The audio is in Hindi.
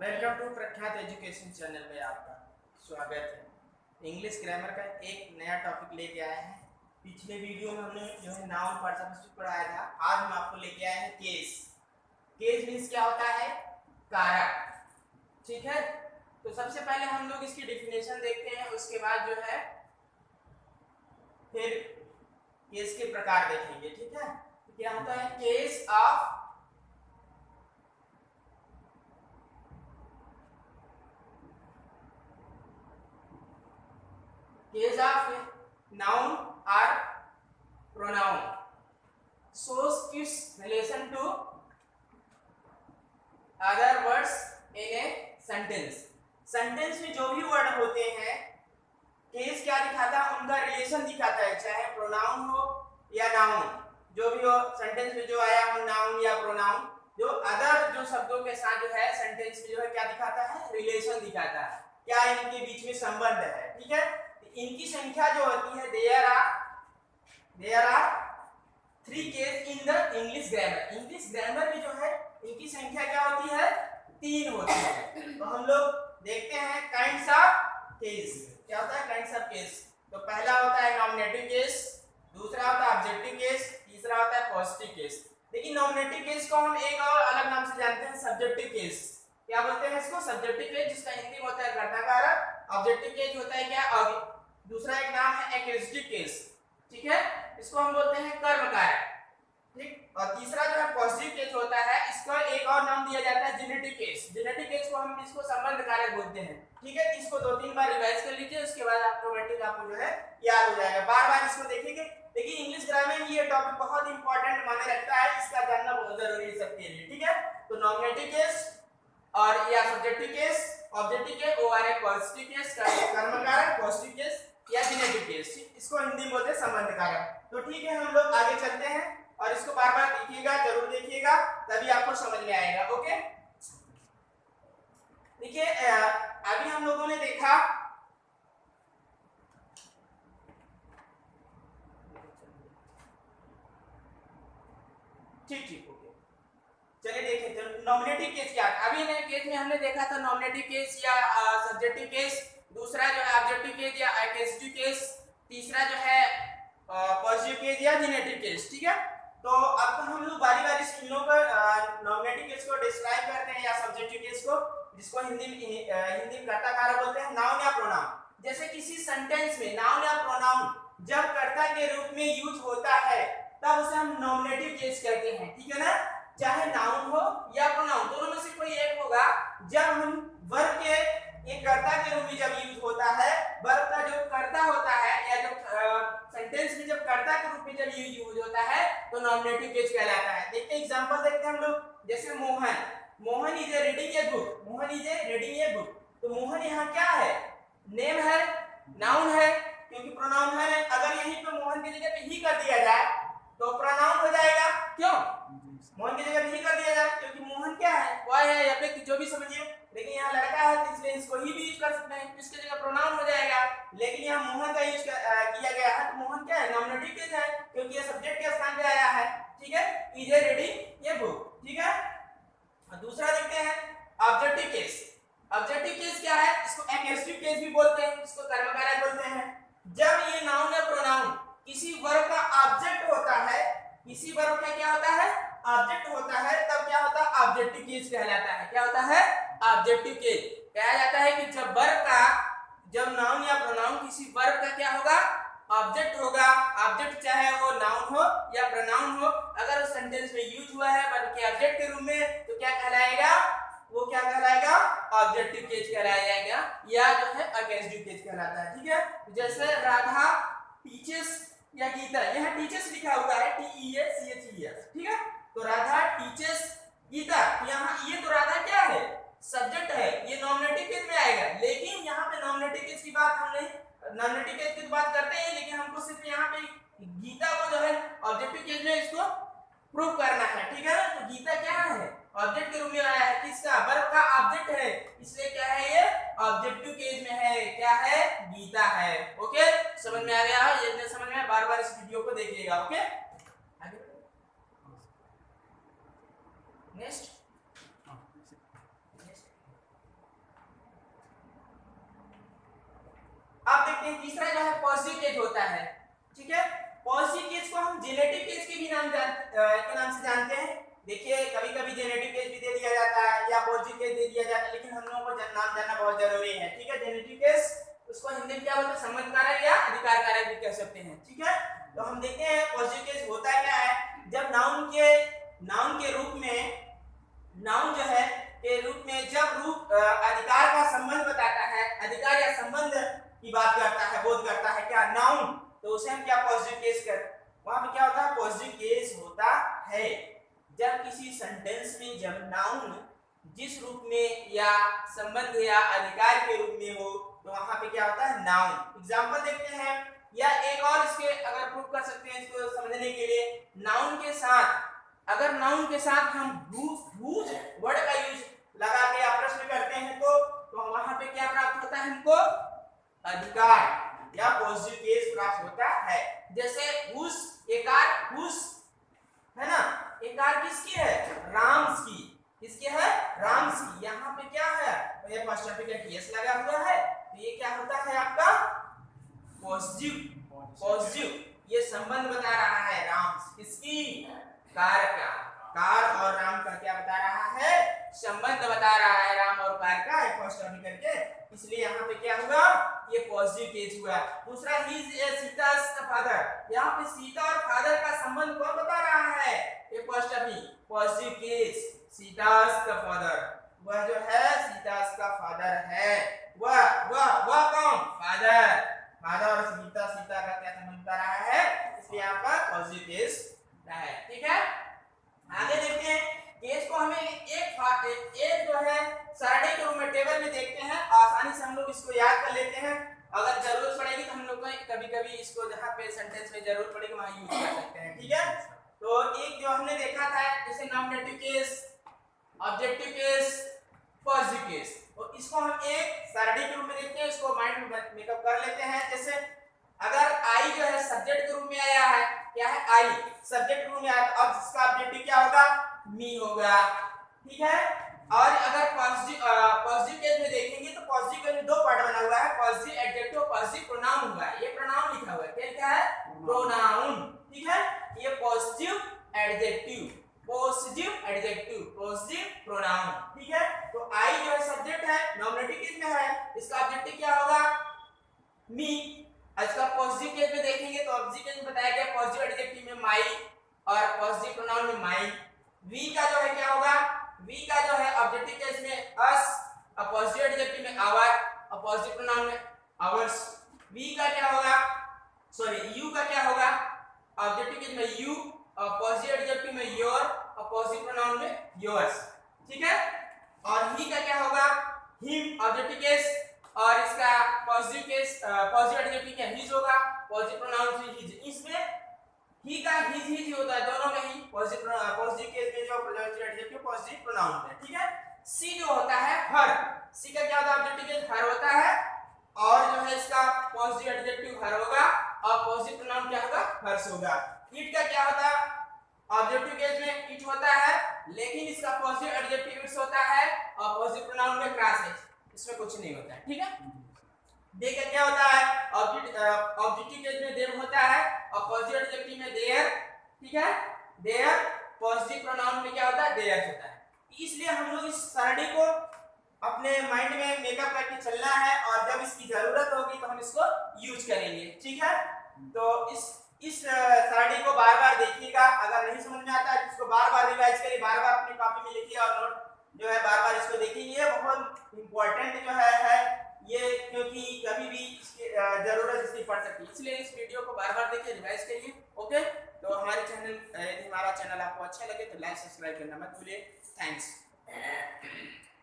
वेलकम टू प्रख्यात एजुकेशन चैनल में आपका स्वागत है। इंग्लिश ग्रामर का एक नया टॉपिक लेके आए हैं। पिछले वीडियो में हमने जो है नाउन पार्टिसिपल पढ़ाया था। आज हम आपको लेके आए हैं केस। केस मींस क्या होता है? कारक। ठीक है, तो सबसे पहले हम लोग इसकी डेफिनेशन देखते हैं, उसके बाद जो है फिर केस के प्रकार देखेंगे। ठीक है, तो क्या होता है case of case of noun or pronoun shows its relation to other words in a sentence। Sentence में जो भी वर्ड होते हैं केस क्या दिखाता है? उनका रिलेशन दिखाता है, चाहे प्रोनाउन हो या नाउन, जो भी हो सेंटेंस में जो आया हो नाउन या प्रोनाउन, जो अदर जो शब्दों के साथ जो है सेंटेंस में जो है क्या दिखाता है? रिलेशन दिखाता है, क्या इनके बीच में संबंध है। ठीक है, इनकी संख्या जो होती है there are 3 case in the English grammar. English grammar में जो है इनकी संख्या क्या होती है? 3 होती है। तो हम लोग देखते हैं काइंड्स ऑफ केस। क्या होता है काइंड्स ऑफ केस? तो पहला होता है नॉमिनेटिव केस, दूसरा होता है ऑब्जेक्टिव केस, तीसरा होता है पॉजिटिव केस। लेकिन नॉमिनेटिव केस को हम एक और अलग नाम से जानते हैं, सब्जेक्टिव केस। क्या बोलते हैं इसको? सब्जेक्टिव केस, जिसका हिंदी में होता है कर्ताकारक। ऑब्जेक्टिव केस होता है क्या? दूसरा एक नाम है एक्विजिटिव केस। ठीक है, इसको हम बोलते हैं कर्म कारक। ठीक, और तीसरा जो है पॉजिटिव केस होता है, इसका एक और नाम दिया जाता है जेनेटिव केस। जेनेटिव केस को हम इसको संबंध कारक बोलते हैं। ठीक है, इसको 2-3 बार रिवाइज कर लीजिए, उसके बाद ऑटोमेटिक आपको जो है याद हो जाएगा। बार-बार इसको देखेंगे। देखिए इंग्लिश ग्रामर में ये टॉपिक बहुत इंपॉर्टेंट माने रखता है, इसका जानना बहुत जरूरी है सबके लिए। ठीक है, तो नॉमिनेटिव केस और या सब्जेक्टिव केस, ऑब्जेक्टिव केस और एक पॉजिटिव केस, कर्म कारक, पॉजिटिव केस या जेनेटिव केस। इसको हिंदी में बोलते हैं संबंध कारक। तो ठीक है, हम लोग आगे चलते हैं और इसको बार-बार देखिएगा, जरूर देखिएगा, तभी आपको समझ में आएगा। ओके, देखिए अभी हम लोगों ने देखा ठीक ओके, चलिए देखें तो नॉमिनेटिव केस क्या है। अभी ने केस में हमने देखा था नॉमिनेटिव केस या सब्जेक्टिव केस, दूसरा जो है ऑब्जेक्टिव केस या एक्विजिटिव केस, तीसरा जो है पॉजिटिव केस या जेनेटिव केस। ठीक है, तो अब हम लोग बारी-बारी से इन लोगों का नॉमिनेटिव केस को डिस्क्राइब करते हैं या सब्जेक्टिव केस को, जिसको हिंदी में कर्ता कारक बोलते हैं, नाउन या प्रोनाउन। जैसे किसी सेंटेंस में नाउन या प्रोनाउन जब कर्ता के रूप में यूज होता है तब उसे हम नॉमिनेटिव केस कहते हैं। ठीक है ना, चाहे नाउन हो या प्रोनाउन, दोनों में से कोई एक होगा। जब हम वर्ब के एक कर्ता के रूप में जब यूज होता है, वर्ब का जो कर्ता होता है या जो सेंटेंस में जब कर्ता के रूप में जब यूज होता है तो नॉमिनेटिव केस कहलाता है। देखते हैं एग्जांपल देखते हैं हम लोग। जैसे Mohan is reading a book. Mohan is reading a book. तो मोहन यहाँ क्या है? नेम है, नाउन है, क्योंकि प्रोनाउन है। अगर यहीं पे मोहन की जगह पे ही कर दिया जाए तो प्रोनाउन हो जाएगा। क्यों? मोहन की जगह ही कर दिया जाए क्योंकि मोहन क्या है? बॉय है या व्यक्ति, जो भी समझिए। लेकिन यहाँ लड़का है तो इसलिए इसको ही भी यूज कर सकते हैं, इसकी जगह प्रोनाउन हो जाएगा। लेकिन यहाँ मोहन का यूज किया गया है तो मोहन क्या है? नॉमिनेटिव केस है, क्योंकि ये सब्जेक्ट के स्थान पे आया है। ठीक है, is a reading a book. ठीक है, दूसरा देखते हैं ऑब्जेक्टिव केस। ऑब्जेक्टिव केस क्या है? इसको एक्विजिटिव केस भी बोलते हैं, इसको कर्म कारक बोलते हैं। जब ये नाउन या प्रोनाउन किसी वर्ब का ऑब्जेक्ट होता है, किसी वर्ब का क्या होता है? ऑब्जेक्ट होता है, तब क्या होता है? ऑब्जेक्टिव केस कहलाता है। क्या होता है? Objective case. कहा जाता है कि जब नाउन या प्रोनाउन किसी वर्ब का क्या होगा? ऑब्जेक्ट होगा। ऑब्जेक्ट चाहे वो नाउन हो या प्रोनाउन हो, अगर उस सेंटेंस में यूज हुआ है वर्ब के ऑब्जेक्ट के रूप में तो क्या कहलाएगा? वो क्या कहलाएगा? ऑब्जेक्टिव केस कहलाया जाएगा या जो है एक्विजिटिव केस कहलाता है। ठीक है, जैसे राधा टीचर्स या गीता, यहाँ टीचर्स लिखा हुआ है TEACHES। ठीक है, तो राधा टीचर्स गीता, यहाँ ये तो राधा क्या है? सब्जेक्ट है, ये नॉमिनेटिव केस में आएगा। लेकिन यहाँ पे नॉमिनेटिव केस की बात हम नहीं, नॉमिनेटिव केस की बात करते हैं, लेकिन हमको सिर्फ यहाँ पे गीता को जो है ऑब्जेक्टिव केस में इसको प्रूव करना है। ठीक है ना, तो गीता क्या है? ऑब्जेक्ट के रूप में आया है, किसका? वर्ब का ऑब्जेक्ट है, इसलिए क्या है? ये ऑब्जेक्टिव केस में है। क्या है? गीता है। ओके, समझ में आ गया है? ये समझ में, बार-बार इस वीडियो को देखिएगा। ओके, नेक्स्ट देखते हैं तीसरा जो है पॉजिटिव केस होता है, ठीक है। पॉजिटिव केस को हम जेनेटिव केस के भी नाम से जानते हैं। देखिए कभी कभी जेनेटिव केस भी दे दिया जाता है या पॉजिटिव केस दे दिया जाता है, लेकिन हम लोगों को नाम जानना बहुत जरूरी है, ठीक है। जेनेटिव केस उसको हिंदी में क्या बोलते हैं, संबंध कारक या अधिकार कारक भी कह सकते हैं, ठीक है। तो हम देखते हैं पॉजिटिव केस होता क्या है, जब नाउन के रूप में, नाउन जो है के रूप में जब रूप अधिकार का संबंध बताता है, अधिकार या संबंध की बात करता है, बोध करता है क्या नाउन, तो उसे हम क्या पॉजिटिव केस कर, वहां पे क्या होता है, पॉजिटिव केस होता है। जब किसी सेंटेंस में जब नाउन जिस रूप में या संबंध या अधिकार के रूप में हो, तो वहां पे क्या होता है, नाउन। एग्जांपल देखते हैं, या एक और इसके अगर प्रूव कर सकते हैं इसको समझने के लिए, नाउन के साथ, अगर नाउन के साथ हम हुज वर्ड का यूज लगा के या प्रश्न करते हैं तो वहां पे क्या प्राप्त होता है, हमको अधिकार या पॉजिटिव केस प्राप्त होता है। जैसे हुस, एकार हुस है ना, एकार किसकी है, राम्स की, किसकी है, राम्स की। यहाँ पे क्या है, तो ये अपोस्ट्रोफी का केस लगा हुआ है, तो ये क्या होता है आपका पॉजिटिव, ये संबंध बता रहा है राम्स किसकी, कार का, कार और राम का क्या बता रहा है, संबंध बता रहा है राम और कार का अपोस्ट्रोफी करके, इसलिए यहाँ पे क्या हुआ, ये पॉजिटिव केस हुआ। दूसरा ही सीता's फादर, यहाँ पे सीता और फादर का संबंध कौन बता रहा है, अपोस्ट्रोफी, पॉजिटिव केस, सीता's फादर, वह जो है सीता's का फादर है, वह कौन, फादर और सीता का क्या संबंध बता रहा है, इसलिए यहाँ पर पॉजिटिव केस है, ठीक है। आगे देखते हैं, केस को हमें एक जो है सरणी के रूप में टेबल में देखते हैं, आसानी से हम लोग इसको याद कर लेते हैं, अगर जरूरत पड़ेगी तो हम लोग कभी इसको जहाँ पे सेंटेंस में जरूरत पड़ेगी वहां यूज कर सकते हैं, ठीक है। तो एक जो हमने देखा था जैसे nominative case, objective case, positive case, तो इसको हम एक सरणी के रूप में देखते हैं, इसको माइंड में मेकअप कर लेते हैं। जैसे अगर आई जो है सब्जेक्ट के रूप में आया है, क्या है, आई सब्जेक्ट के रूप में आया, तो अब इसका ऑब्जेक्टिव क्या होगा, मी होगा, ठीक है। और अगर पॉजिटिव केस में देखेंगे तो पॉजिटिव केस में दो पार्ट बना हुआ है, पॉजिटिव एडजेक्टिव और पॉजिटिव प्रोनाउन हुआ है, ये प्रोनाउन लिखा हुआ है, क्या लिखा है, प्रोनाउन, ठीक है। ये पॉजिटिव एडजेक्टिव, पॉजिटिव प्रोनाउन, ठीक है। तो आई जो है सब्जेक्ट है, नॉमिनेटिव केस में है, इसका ऑब्जेक्टिव क्या होगा, मी। इसका पॉजिटिव केस में देखेंगे तो पॉजिटिव केस में बताया गया पॉजिटिव एडजेक्टिव में माई और पॉजिटिव प्रोनाउन में माइन। वी का जो है क्या होगा, वी का जो है ऑब्जेक्टिव केस में अस और पॉजिटिव एडजेक्टिव में आवर और पॉजिटिव प्रोनाउन में आवर्स। वी का क्या होगा, सॉरी यू का क्या होगा, ऑब्जेक्टिव केस में यू और पॉजिटिव एडजेक्टिव में योर और पॉजिटिव प्रोनाउन में योर्स, ठीक है। और ही का क्या होगा, हिम ऑब्जेक्टिव केस और इसका पॉजिटिव केस, पॉजिटिव एडजेक्टिव क्या हिज होगा, पॉजिटिव प्रोनाउन से हिज। इसमें ही का हिज होता है, दोनों में ही पॉजिटिव केस में जो पॉजिटिव एडजेक्टिव पॉजिटिव प्रोनाउन है, ठीक है। सी जो होता है हर, सी का क्या होता है, ऑब्जेक्टिव केस हर होता है और जो है इसका पॉजिटिव एडजेक्टिव हर होगा और पॉजिटिव प्रोनाउन क्या होगा, हर्ष होगा। इट का क्या होता है, ऑब्जेक्टिव केस में इट होता है लेकिन इसका पॉजिटिव एडजेक्टिव इट्स होता है और पॉजिटिव प्रोनाउन में क्रास है, इसमें कुछ नहीं होता है, ठीक है। दे का क्या होता है, ऑब्जेक्टिव केस में देम होता है और पॉजिटिव एडजेक्टिव में देयर, ठीक है। देयर पॉजिटिव प्रोनाउन में क्या होता है, देयर होता है। इसलिए हम लोग इस सरणी को अपने माइंड में मेकअप करके चलना है और जब इसकी जरूरत होगी तो हम इसको यूज करेंगे, ठीक है। तो इस सरणी को बार बार देखिएगा, अगर नहीं समझ में आता है तो इसको बार बार रिवाइज करिए, बार बार अपनी कॉपी में लिखिए और नोट जो है बार बार इसको देखिए, ये बहुत इंपॉर्टेंट जो है ये, क्योंकि कभी भी इसकी जरूरत इसकी पड़ सकती है, इसलिए इस वीडियो को बार बार देखिए, रिवाइज करिए, ओके। तो हमारे चैनल, यदि हमारा चैनल आपको अच्छा लगे तो लाइक सब्सक्राइब करना मत भूलिए, थैंक्स।